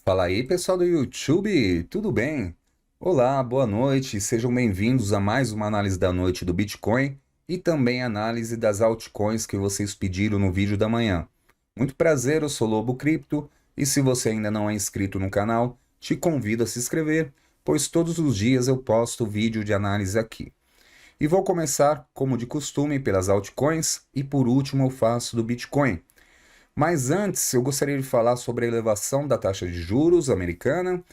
Fala aí, pessoal do YouTube, tudo bem? Olá, boa noite, sejam bem-vindos a mais uma análise da noite do Bitcoin e também análise das altcoins que vocês pediram no vídeo da manhã. Muito prazer, eu sou Lobo Cripto e se você ainda não é inscrito no canal, te convido a se inscrever, pois todos os dias eu posto vídeo de análise aqui. E vou começar, como de costume, pelas altcoins e por último eu faço do Bitcoin. Mas antes, eu gostaria de falar sobre a elevação da taxa de juros americana.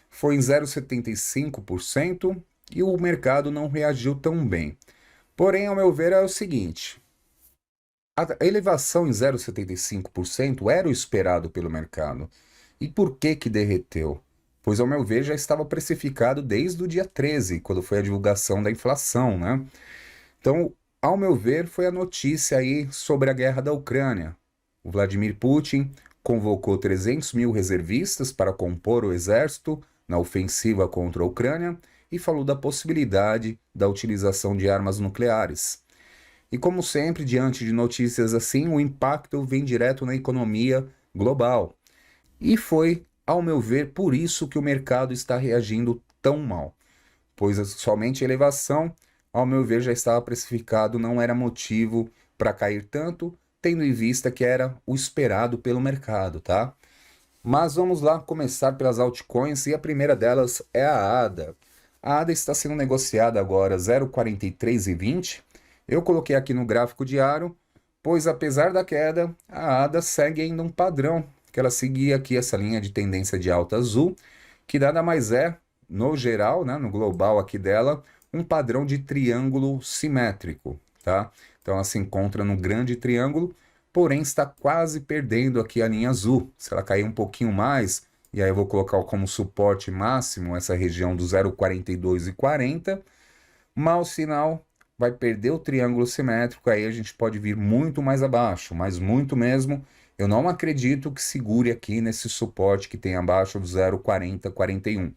Foi em 0,75% e o mercado não reagiu tão bem. Porém, ao meu ver, é o seguinte: a elevação em 0,75% era o esperado pelo mercado. E por que que derreteu? Pois, ao meu ver, já estava precificado desde o dia 13, quando foi a divulgação da inflação, né? Então, ao meu ver, foi a notícia aí sobre a guerra da Ucrânia. O Vladimir Putin convocou 300 mil reservistas para compor o exército na ofensiva contra a Ucrânia e falou da possibilidade da utilização de armas nucleares. E como sempre, diante de notícias assim, o impacto vem direto na economia global. E foi, ao meu ver, por isso que o mercado está reagindo tão mal, pois somente a elevação, ao meu ver, já estava precificado, não era motivo para cair tanto, tendo em vista que era o esperado pelo mercado, tá? Mas vamos lá começar pelas altcoins e a primeira delas é a ADA. A ADA está sendo negociada agora 0,4320. Eu coloquei aqui no gráfico diário, pois apesar da queda, a ADA segue ainda um padrão, que ela seguia aqui essa linha de tendência de alta azul, que nada mais é, no geral, né, no global aqui dela, um padrão de triângulo simétrico, tá? Então ela se encontra no grande triângulo, porém está quase perdendo aqui a linha azul. Se ela cair um pouquinho mais, e aí eu vou colocar como suporte máximo essa região do 0,4240, mau sinal, vai perder o triângulo simétrico, aí a gente pode vir muito mais abaixo, mas muito mesmo. Eu não acredito que segure aqui nesse suporte que tem abaixo do 0,4041.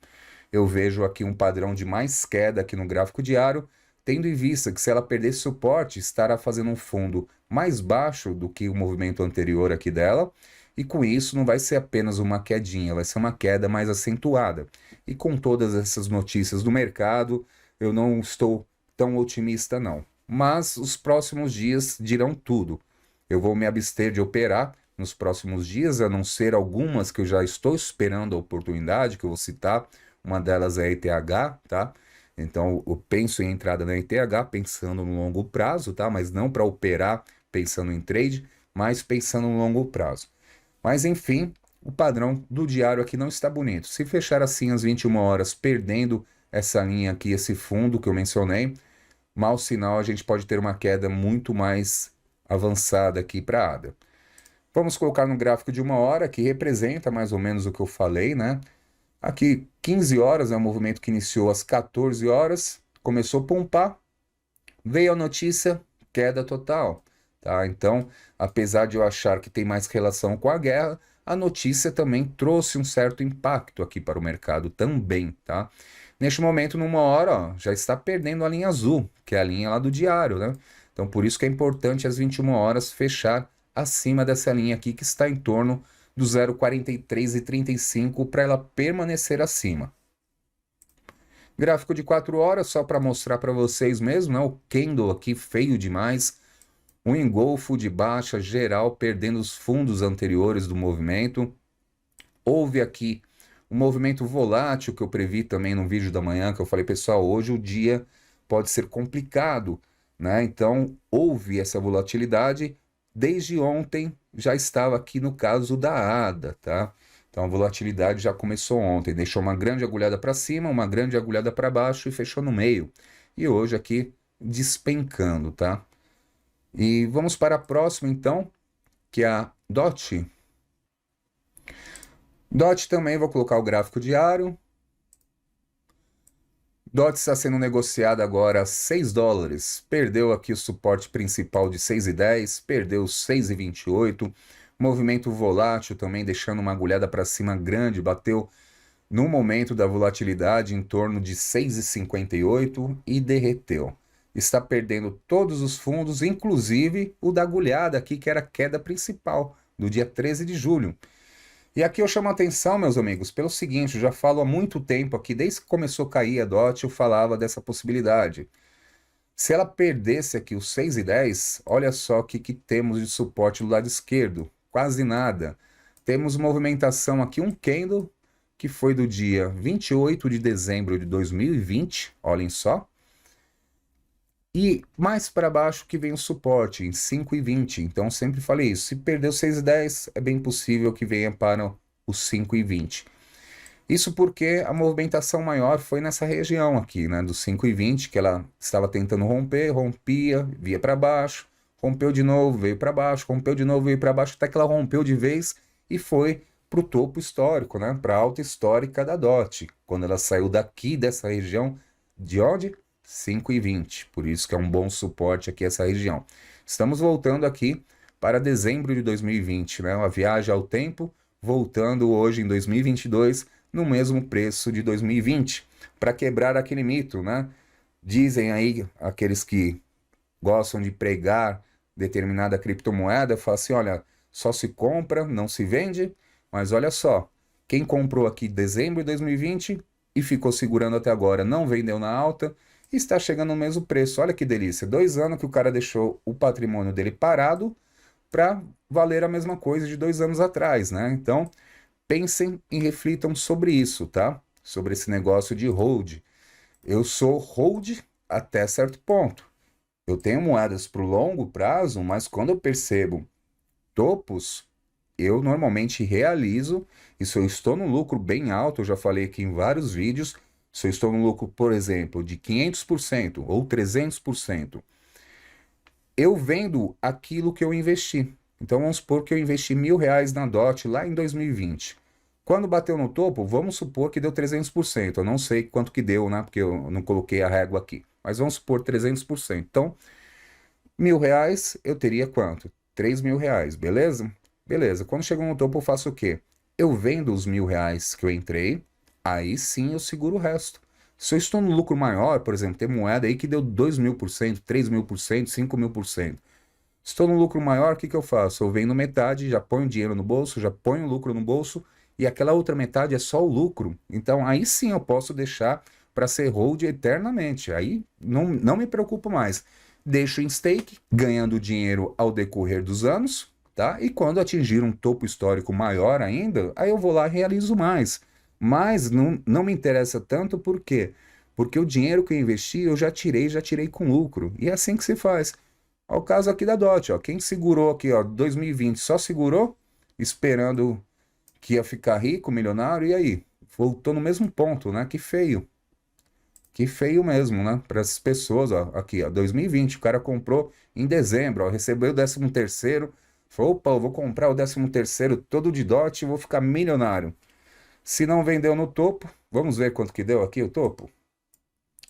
Eu vejo aqui um padrão de mais queda aqui no gráfico diário, tendo em vista que se ela perder suporte, estará fazendo um fundo mais baixo do que o movimento anterior aqui dela, e com isso não vai ser apenas uma quedinha, vai ser uma queda mais acentuada. E com todas essas notícias do mercado, eu não estou tão otimista não. Mas os próximos dias dirão tudo. Eu vou me abster de operar nos próximos dias, a não ser algumas que eu já estou esperando a oportunidade, que eu vou citar. Uma delas é a ETH, tá? Então eu penso em entrada na ETH pensando no longo prazo, tá? Mas não para operar pensando em trade, mas pensando no longo prazo. Mas enfim, o padrão do diário aqui não está bonito. Se fechar assim às 21 horas, perdendo essa linha aqui, esse fundo que eu mencionei, mau sinal, a gente pode ter uma queda muito mais avançada aqui para a ADA. Vamos colocar no gráfico de uma hora, que representa mais ou menos o que eu falei, né? Aqui, 15 horas, é um movimento que iniciou às 14 horas, começou a pompar, veio a notícia, queda total, tá? Então, apesar de eu achar que tem mais relação com a guerra, a notícia também trouxe um certo impacto aqui para o mercado também, tá? Neste momento, numa hora, ó, já está perdendo a linha azul, que é a linha lá do diário, né? Então, por isso que é importante às 21 horas fechar acima dessa linha aqui, que está em torno do 0,4335 para ela permanecer acima. Gráfico de 4 horas, só para mostrar para vocês mesmo, né? O candle aqui feio demais, um engolfo de baixa geral, perdendo os fundos anteriores do movimento. Houve aqui um movimento volátil que eu previ também no vídeo da manhã, que eu falei, pessoal, hoje o dia pode ser complicado, né? Então, houve essa volatilidade. Desde ontem já estava aqui no caso da ADA, tá? Então a volatilidade já começou ontem, deixou uma grande agulhada para cima, uma grande agulhada para baixo e fechou no meio. E hoje aqui despencando, tá? E vamos para a próxima então, que é a DOT. DOT também vou colocar o gráfico diário. DOT está sendo negociada agora a 6 dólares. Perdeu aqui o suporte principal de 6,10, perdeu 6,28. Movimento volátil também deixando uma agulhada para cima grande, bateu no momento da volatilidade em torno de 6,58 e derreteu. Está perdendo todos os fundos, inclusive o da agulhada aqui, que era a queda principal do dia 13 de julho. E aqui eu chamo a atenção, meus amigos, pelo seguinte, eu já falo há muito tempo aqui, desde que começou a cair a DOT, eu falava dessa possibilidade. Se ela perdesse aqui os 6,10, olha só o que temos de suporte do lado esquerdo. Quase nada. Temos movimentação aqui, um candle, que foi do dia 28 de dezembro de 2020, olhem só. E mais para baixo que vem o suporte, em 5,20. Então sempre falei isso, se perder os 6,10, é bem possível que venha para os 5,20. Isso porque a movimentação maior foi nessa região aqui, né, dos 5,20, que ela estava tentando romper, rompia, via para baixo, rompeu de novo, veio para baixo, rompeu de novo, veio para baixo, até que ela rompeu de vez e foi para o topo histórico, né, para a alta histórica da DOT, quando ela saiu daqui dessa região, de onde? 5,20, por isso que é um bom suporte aqui essa região. Estamos voltando aqui para dezembro de 2020, né, uma viagem ao tempo, voltando hoje em 2022, no mesmo preço de 2020, para quebrar aquele mito, né? Dizem aí aqueles que gostam de pregar determinada criptomoeda, falam assim, olha, só se compra, não se vende, mas olha só, quem comprou aqui em dezembro de 2020 e ficou segurando até agora, não vendeu na alta, está chegando no mesmo preço. Olha que delícia, 2 anos que o cara deixou o patrimônio dele parado para valer a mesma coisa de 2 anos atrás, né? Então, pensem e reflitam sobre isso, tá? Sobre esse negócio de hold. Eu sou hold até certo ponto. Eu tenho moedas para o longo prazo, mas quando eu percebo topos, eu normalmente realizo. E se eu estou no lucro bem alto, eu já falei aqui em vários vídeos, se eu estou no lucro, por exemplo, de 500% ou 300%, eu vendo aquilo que eu investi. Então vamos supor que eu investi R$ 1.000 na DOT lá em 2020. Quando bateu no topo, vamos supor que deu 300%. Eu não sei quanto que deu, né? Porque eu não coloquei a régua aqui. Mas vamos supor 300%. Então, R$ 1.000 eu teria quanto? R$ 3.000, beleza? Beleza. Quando chegou no topo, eu faço o quê? Eu vendo os R$ 1.000 que eu entrei, aí sim eu seguro o resto. Se eu estou no lucro maior, por exemplo, tem moeda aí que deu 2.000%, 3.000%, 5.000%. Estou no lucro maior, o que eu faço? Eu vendo metade, já ponho dinheiro no bolso, já ponho o lucro no bolso, e aquela outra metade é só o lucro. Então aí sim eu posso deixar para ser hold eternamente. Aí não me preocupo mais. Deixo em stake, ganhando dinheiro ao decorrer dos anos, tá? E quando atingir um topo histórico maior ainda, aí eu vou lá e realizo mais. Mas não me interessa tanto, por quê? Porque o dinheiro que eu investi, eu já tirei com lucro. E é assim que se faz. Olha o caso aqui da DOT, ó. Quem segurou aqui, ó, 2020, só segurou, esperando que ia ficar rico, milionário, e aí? Voltou no mesmo ponto, né? Que feio. Que feio mesmo, né? Para essas pessoas, ó. Aqui, ó, 2020, o cara comprou em dezembro, ó, recebeu o 13º, falou, opa, eu vou comprar o 13º todo de DOT e vou ficar milionário. Se não vendeu no topo, vamos ver quanto que deu aqui o topo?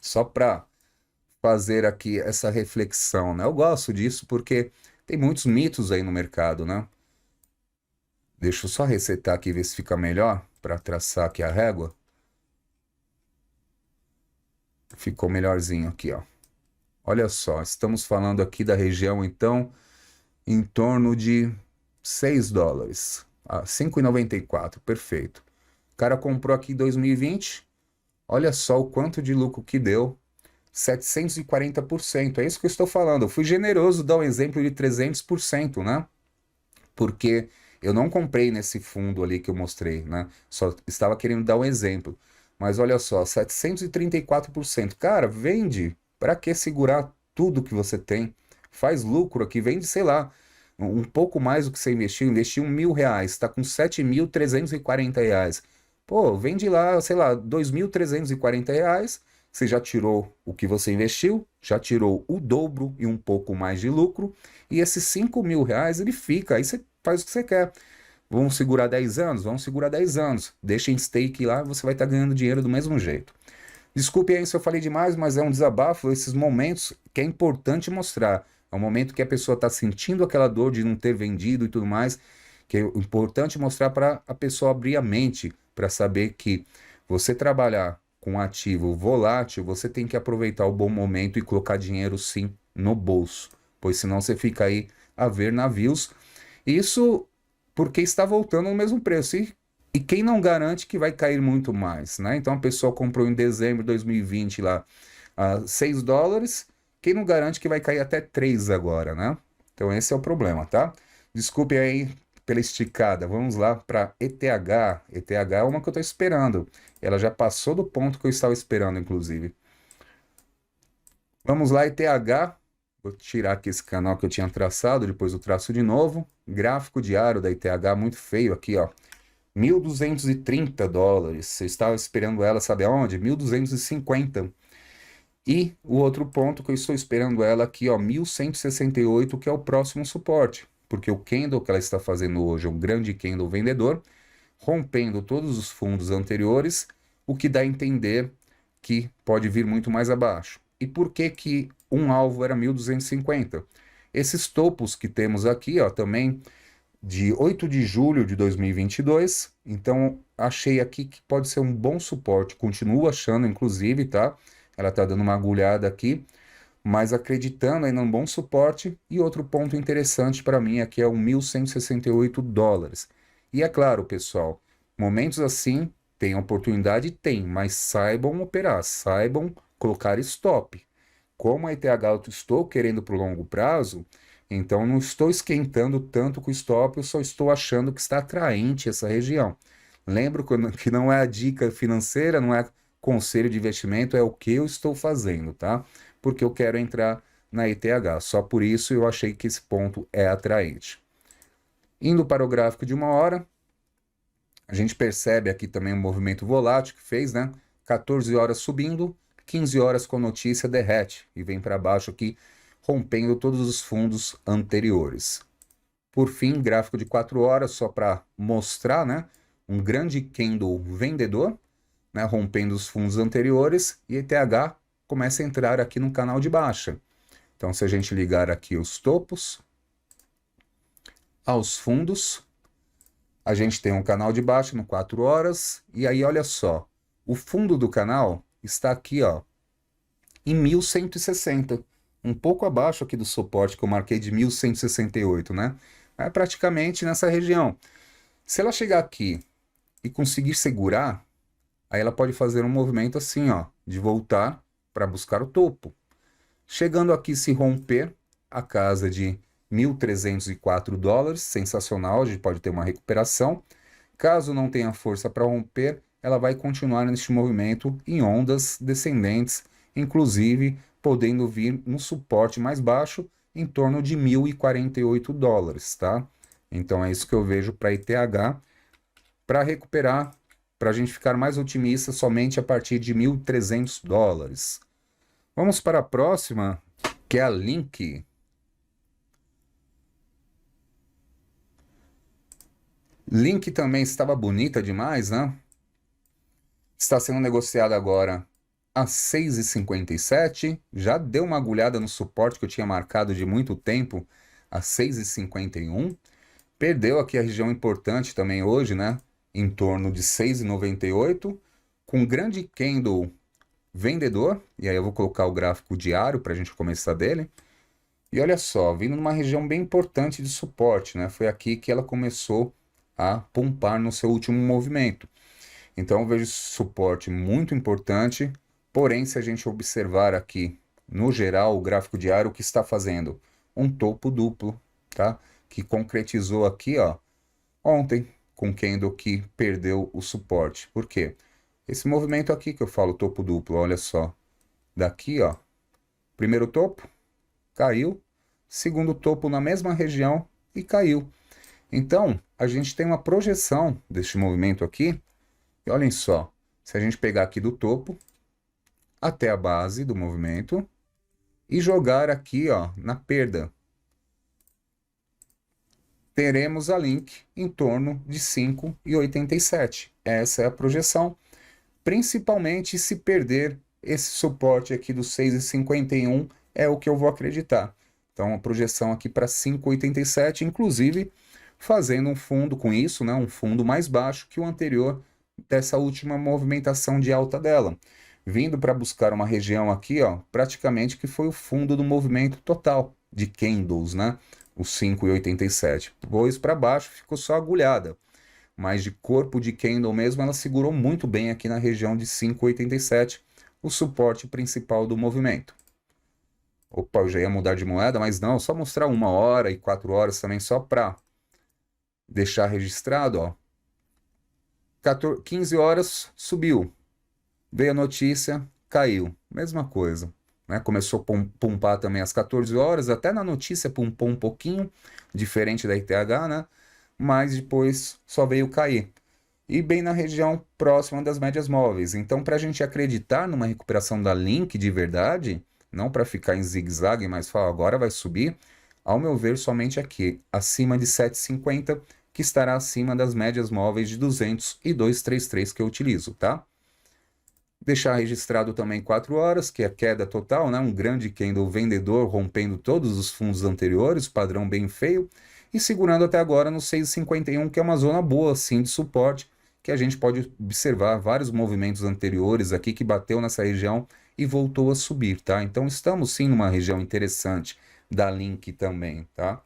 Só para fazer aqui essa reflexão, né? Eu gosto disso porque tem muitos mitos aí no mercado, né? Deixa eu só resetar aqui, ver se fica melhor para traçar aqui a régua. Ficou melhorzinho aqui, ó. Olha só, estamos falando aqui da região, então, em torno de $6. Ah, 5,94, perfeito. O cara comprou aqui em 2020, olha só o quanto de lucro que deu. 740%, é isso que eu estou falando. Eu fui generoso, dar um exemplo de 300%, né? Porque eu não comprei nesse fundo ali que eu mostrei, né? Só estava querendo dar um exemplo. Mas olha só, 734%. Cara, vende. Para que segurar tudo que você tem? Faz lucro aqui, vende, sei lá, um pouco mais do que você investiu. Investiu R$ 1.000, está com R$ 7.340. Pô, vende lá, sei lá, R$ 2.340. Você já tirou o que você investiu, já tirou o dobro e um pouco mais de lucro, e esses R$ 5.000 ele fica, aí você faz o que você quer. Vamos segurar 10 anos? Vamos segurar 10 anos. Deixa em stake lá, você vai estar ganhando dinheiro do mesmo jeito. Desculpe aí se eu falei demais, mas é um desabafo, esses momentos que é importante mostrar. É um momento que a pessoa está sentindo aquela dor de não ter vendido e tudo mais, que é importante mostrar para a pessoa abrir a mente, para saber que você trabalhar com um ativo volátil, você tem que aproveitar o bom momento e colocar dinheiro sim no bolso, pois senão você fica aí a ver navios. Isso porque está voltando no mesmo preço. E E quem não garante que vai cair muito mais, né? Então a pessoa comprou em dezembro de 2020 lá a 6 dólares, quem não garante que vai cair até 3 agora, né? Então esse é o problema, tá? Desculpe aí pela esticada. Vamos lá para ETH. ETH é uma que eu estou esperando. Ela já passou do ponto que eu estava esperando, inclusive. Vamos lá, ETH. Vou tirar aqui esse canal que eu tinha traçado, depois eu traço de novo. Gráfico diário da ETH muito feio aqui, ó. 1.230 dólares. Você estava esperando ela, sabe aonde? 1.250. E o outro ponto que eu estou esperando ela aqui, ó, 1.168, que é o próximo suporte. Porque o candle que ela está fazendo hoje é um grande candle vendedor, rompendo todos os fundos anteriores, o que dá a entender que pode vir muito mais abaixo. E por que que um alvo era 1.250? Esses topos que temos aqui, ó, também de 8 de julho de 2022, então achei aqui que pode ser um bom suporte, continuo achando, inclusive, tá? Ela tá dando uma agulhada aqui, mas acreditando aí num bom suporte. E outro ponto interessante para mim aqui é o 1.168 dólares. E é claro, pessoal, momentos assim, tem oportunidade? Tem, mas saibam operar, saibam colocar stop. Como a ETH eu estou querendo para o longo prazo, então não estou esquentando tanto com o stop, eu só estou achando que está atraente essa região. Lembro que não é a dica financeira, não é conselho de investimento, é o que eu estou fazendo, tá? Porque eu quero entrar na ETH. Só por isso eu achei que esse ponto é atraente. Indo para o gráfico de 1 hora, a gente percebe aqui também um movimento volátil que fez, né? 14 horas subindo, 15 horas com notícia derrete e vem para baixo aqui, rompendo todos os fundos anteriores. Por fim, gráfico de 4 horas, só para mostrar, né? Um grande candle vendedor, né, rompendo os fundos anteriores, e ETH começa a entrar aqui no canal de baixa. Então, se a gente ligar aqui os topos aos fundos, a gente tem um canal de baixa no 4 horas, e aí olha só, o fundo do canal está aqui, ó, em 1.160, um pouco abaixo aqui do suporte que eu marquei de 1.168, né? É praticamente nessa região. Se ela chegar aqui e conseguir segurar, aí ela pode fazer um movimento assim, ó, de voltar para buscar o topo. Chegando aqui, se romper a casa de 1.304 dólares, sensacional, a gente pode ter uma recuperação. Caso não tenha força para romper, ela vai continuar neste movimento em ondas descendentes, inclusive podendo vir um suporte mais baixo em torno de 1.048 dólares, tá? Então é isso que eu vejo para ETH, para recuperar, para a gente ficar mais otimista somente a partir de 1.300 dólares. Vamos para a próxima, que é a Link. Link também estava bonita demais, né? Está sendo negociada agora às 6h57. Já deu uma agulhada no suporte que eu tinha marcado de muito tempo, às 6h51. Perdeu aqui a região importante também hoje, né? Em torno de 6,98, com grande candle vendedor, e aí eu vou colocar o gráfico diário para a gente começar dele. E olha só, vindo numa região bem importante de suporte, né? Foi aqui que ela começou a pumpar no seu último movimento. Então eu vejo suporte muito importante, porém se a gente observar aqui, no geral, o gráfico diário, o que está fazendo? Um topo duplo, tá? Que concretizou aqui, ó, ontem, com candle que perdeu o suporte. Por quê? Esse movimento aqui que eu falo topo duplo, olha só. Daqui, ó, primeiro topo, caiu. Segundo topo na mesma região e caiu. Então, a gente tem uma projeção deste movimento aqui. E olhem só, se a gente pegar aqui do topo até a base do movimento e jogar aqui, ó, na perda, teremos a Link em torno de 5,87. Essa é a projeção, principalmente se perder esse suporte aqui do 6,51, é o que eu vou acreditar. Então, a projeção aqui para 5,87, inclusive fazendo um fundo com isso, né, um fundo mais baixo que o anterior dessa última movimentação de alta dela. Vindo para buscar uma região aqui, ó, praticamente que foi o fundo do movimento total de candles, né? O 5,87. Pois para baixo ficou só agulhada. mas de corpo de candle mesmo, ela segurou muito bem aqui na região de 5,87, o suporte principal do movimento. Opa, eu já ia mudar de moeda, mas não, só mostrar 1 hora e 4 horas também, só para deixar registrado, ó. 15 horas subiu, veio a notícia, caiu, mesma coisa, né? Começou a pumpar também às 14 horas, até na notícia pumpou um pouquinho, diferente da RTH, né? Mas depois só veio cair. E bem na região próxima das médias móveis. Então, para a gente acreditar numa recuperação da Link de verdade, não para ficar em zigue-zague, mas falar agora vai subir, ao meu ver, somente aqui, acima de 7,50, que estará acima das médias móveis de 200 e 233 que eu utilizo, tá? Deixar registrado também 4 horas, que é a queda total, né? Um grande candle vendedor rompendo todos os fundos anteriores, padrão bem feio, e segurando até agora no 6,51, que é uma zona boa, sim, de suporte, que a gente pode observar vários movimentos anteriores aqui que bateu nessa região e voltou a subir, tá? Então estamos sim numa região interessante da Link também, tá?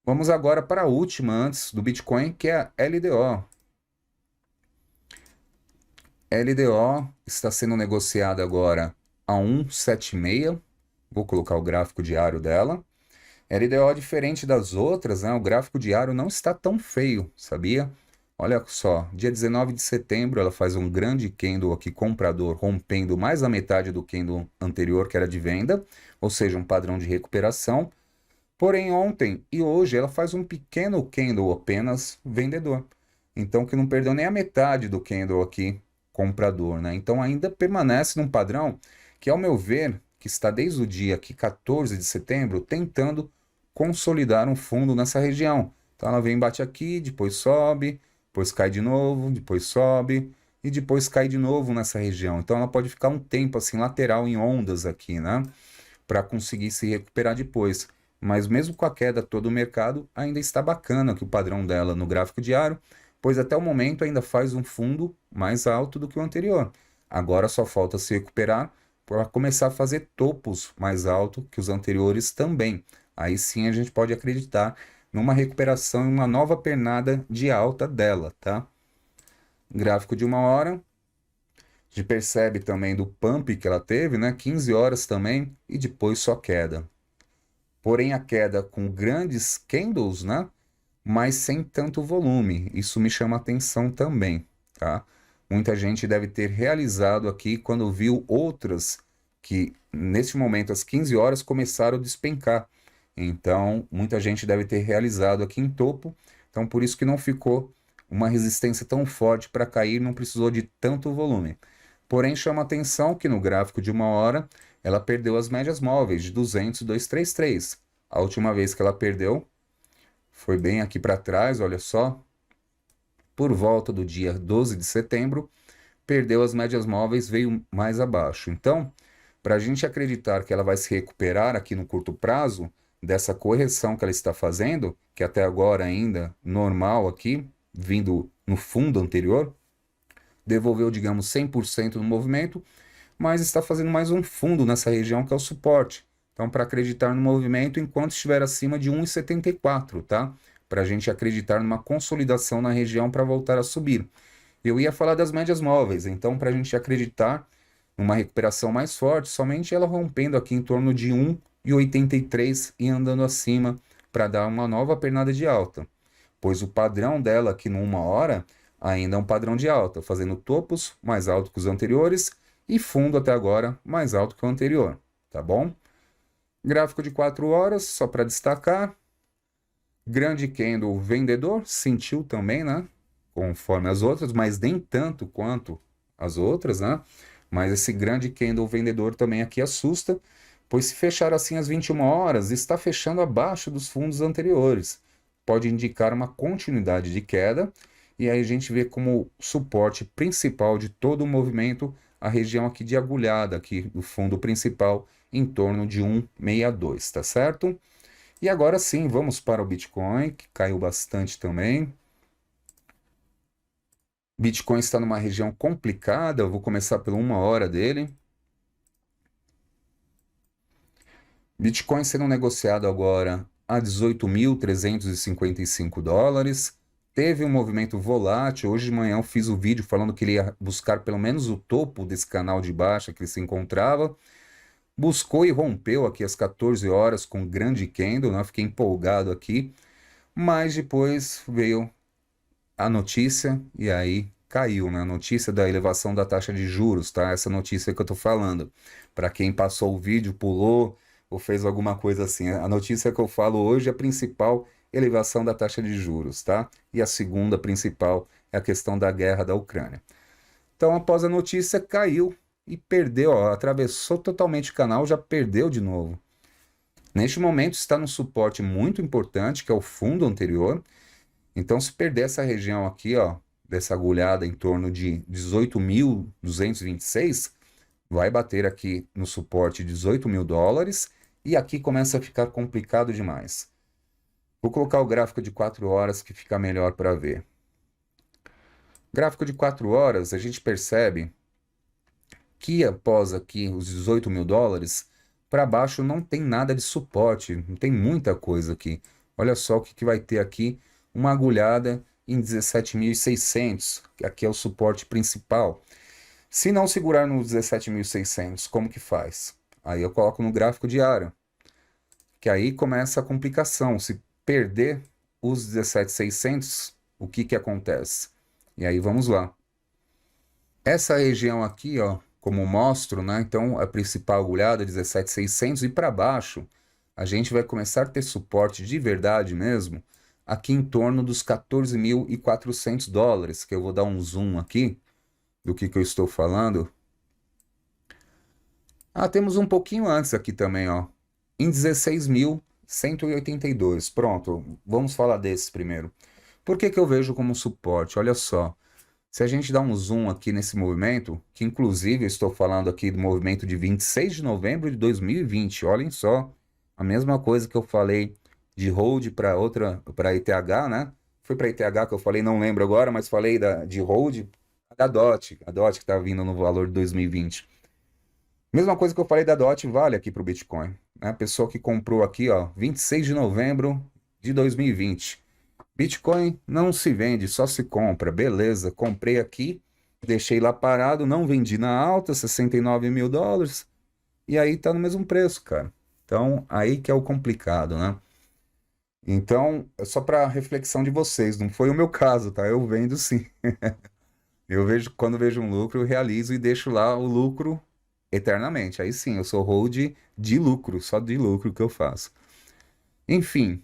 Vamos agora para a última antes do Bitcoin, que é a LDO. LDO está sendo negociada agora a 1,76. Vou colocar o gráfico diário dela. LDO, diferente das outras, né? O gráfico diário não está tão feio, sabia? Olha só, dia 19 de setembro ela faz um grande candle aqui comprador, rompendo mais da metade do candle anterior, que era de venda, ou seja, um padrão de recuperação. Porém, ontem e hoje ela faz um pequeno candle apenas vendedor. Então, que não perdeu nem a metade do candle aqui comprador, né? Então, ainda permanece num padrão que, ao meu ver, que está desde o dia aqui 14 de setembro, tentando consolidar um fundo nessa região. Então, ela vem, bate aqui, depois sobe, depois cai de novo, depois sobe e depois cai de novo nessa região. Então, ela pode ficar um tempo assim lateral em ondas aqui, né? Para conseguir se recuperar depois. Mas mesmo com a queda todo o mercado, ainda está bacana que o padrão dela no gráfico diário, pois até o momento ainda faz um fundo mais alto do que o anterior. Agora só falta se recuperar para começar a fazer topos mais altos que os anteriores também. Aí sim a gente pode acreditar numa recuperação e uma nova pernada de alta dela, tá? Gráfico de 1 hora. A gente percebe também do pump que ela teve, né? 15 horas também e depois só queda. Porém, a queda com grandes candles, né? Mas sem tanto volume. Isso me chama atenção também, tá? Muita gente deve ter realizado aqui quando viu outras que, neste momento, às 15 horas, começaram a despencar. Então, muita gente deve ter realizado aqui em topo. Então, por isso que não ficou uma resistência tão forte para cair, não precisou de tanto volume. Porém, chama atenção que no gráfico de 1 hora, ela perdeu as médias móveis de 200 e 233. A última vez que ela perdeu foi bem aqui para trás, olha só. Por volta do dia 12 de setembro, perdeu as médias móveis, veio mais abaixo. Então, para a gente acreditar que ela vai se recuperar aqui no curto prazo, dessa correção que ela está fazendo, que até agora ainda normal aqui, vindo no fundo anterior, devolveu, digamos, 100% no movimento, mas está fazendo mais um fundo nessa região que é o suporte. Então, para acreditar no movimento enquanto estiver acima de 1,74, tá? Para a gente acreditar numa consolidação na região para voltar a subir. Eu ia falar das médias móveis, então para a gente acreditar numa recuperação mais forte, somente ela rompendo aqui em torno de 1,83 e andando acima para dar uma nova pernada de alta. Pois o padrão dela aqui no 1 hora ainda é um padrão de alta, fazendo topos mais alto que os anteriores e fundo até agora mais alto que o anterior, tá bom? Gráfico de 4 horas, só para destacar. Grande candle vendedor, sentiu também, né? Conforme as outras, mas nem tanto quanto as outras, né? Mas esse grande candle vendedor também aqui assusta, pois se fechar assim às 21 horas, está fechando abaixo dos fundos anteriores. Pode indicar uma continuidade de queda, e aí a gente vê como suporte principal de todo o movimento a região aqui de agulhada, aqui do fundo principal, em torno de 1,62, tá certo? E agora sim, vamos para o Bitcoin, que caiu bastante também. Bitcoin está numa região complicada, eu vou começar pela 1 hora dele. Bitcoin sendo negociado agora a 18.355 dólares. teve um movimento volátil. Hoje de manhã eu fiz o vídeo falando que ele ia buscar pelo menos o topo desse canal de baixa que ele se encontrava. Buscou e rompeu aqui às 14 horas com grande candle, né? Fiquei empolgado aqui, mas depois veio a notícia e aí caiu, né? A notícia da elevação da taxa de juros, tá? Essa notícia que eu tô falando. Para quem passou o vídeo, pulou ou fez alguma coisa assim. A notícia que eu falo hoje é a principal elevação da taxa de juros, tá? E a segunda principal é a questão da guerra da Ucrânia. Então, após a notícia, caiu e perdeu, ó, atravessou totalmente o canal, já perdeu de novo. Neste momento está num suporte muito importante, que é o fundo anterior. Então, se perder essa região aqui, ó, dessa agulhada em torno de 18.226, vai bater aqui no suporte de 18 mil dólares e aqui começa a ficar complicado demais. Vou colocar o gráfico de 4 horas que fica melhor para ver. Gráfico de 4 horas, a gente percebe que após aqui os 18 mil dólares, para baixo não tem nada de suporte, não tem muita coisa aqui. Olha só o que vai ter aqui, uma agulhada em 17.600, que aqui é o suporte principal. Se não segurar no 17.600, como que faz? Aí eu coloco no gráfico diário, que aí começa a complicação. Se perder os 17.600, o que que acontece? E aí vamos lá. Essa região aqui, ó, como mostro, né? Então a principal agulhada 17.600 e para baixo, a gente vai começar a ter suporte de verdade mesmo aqui em torno dos 14.400 dólares, que eu vou dar um zoom aqui do que eu estou falando. Temos um pouquinho antes aqui também, ó, em 16.182. Pronto, vamos falar desses primeiro. Por que que eu vejo como suporte? Olha só, se a gente dá um zoom aqui nesse movimento, que inclusive eu estou falando aqui do movimento de 26 de novembro de 2020, olhem só, a mesma coisa que eu falei de hold para outra, para ETH, né? Foi para ETH que eu falei, não lembro agora, mas falei de hold da DOT, a DOT que está vindo no valor de 2020. Mesma coisa que eu falei da DOT vale aqui para o Bitcoin, né? A pessoa que comprou aqui, ó, 26 de novembro de 2020. Bitcoin não se vende, só se compra. Beleza, comprei aqui, deixei lá parado, não vendi na alta, 69 mil dólares, e aí tá no mesmo preço, cara. Então, aí que é o complicado, né? Então, é só para reflexão de vocês, não foi o meu caso, tá? Eu vendo sim. Eu vejo, quando vejo um lucro, eu realizo e deixo lá o lucro eternamente. Aí sim, eu sou hold de lucro, só de lucro que eu faço. Enfim,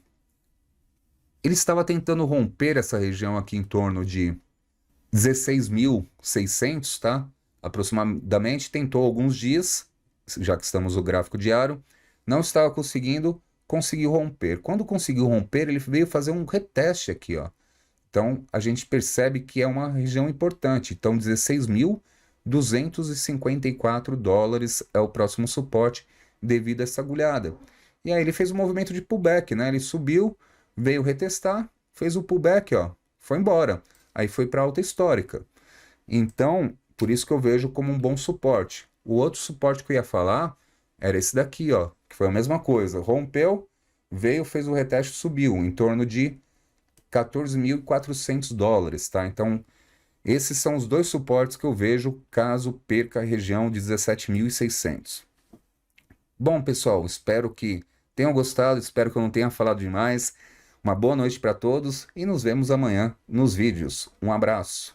ele estava tentando romper essa região aqui em torno de 16.600, tá? Aproximadamente, tentou alguns dias, já que estamos no gráfico diário, não estava conseguindo, conseguiu romper. Quando conseguiu romper, ele veio fazer um reteste aqui, ó. Então, a gente percebe que é uma região importante. Então, 16.254 dólares é o próximo suporte devido a essa agulhada. E aí ele fez um movimento de pullback, né? Ele subiu, veio retestar, fez o pullback, ó, foi embora. Aí foi para alta histórica. Então, por isso que eu vejo como um bom suporte. O outro suporte que eu ia falar era esse daqui, ó, que foi a mesma coisa. Rompeu, veio, fez o reteste, subiu em torno de 14.400 dólares, tá? Então, esses são os dois suportes que eu vejo caso perca a região de 17.600. Bom, pessoal, espero que tenham gostado, espero que eu não tenha falado demais. Uma boa noite para todos e nos vemos amanhã nos vídeos. Um abraço.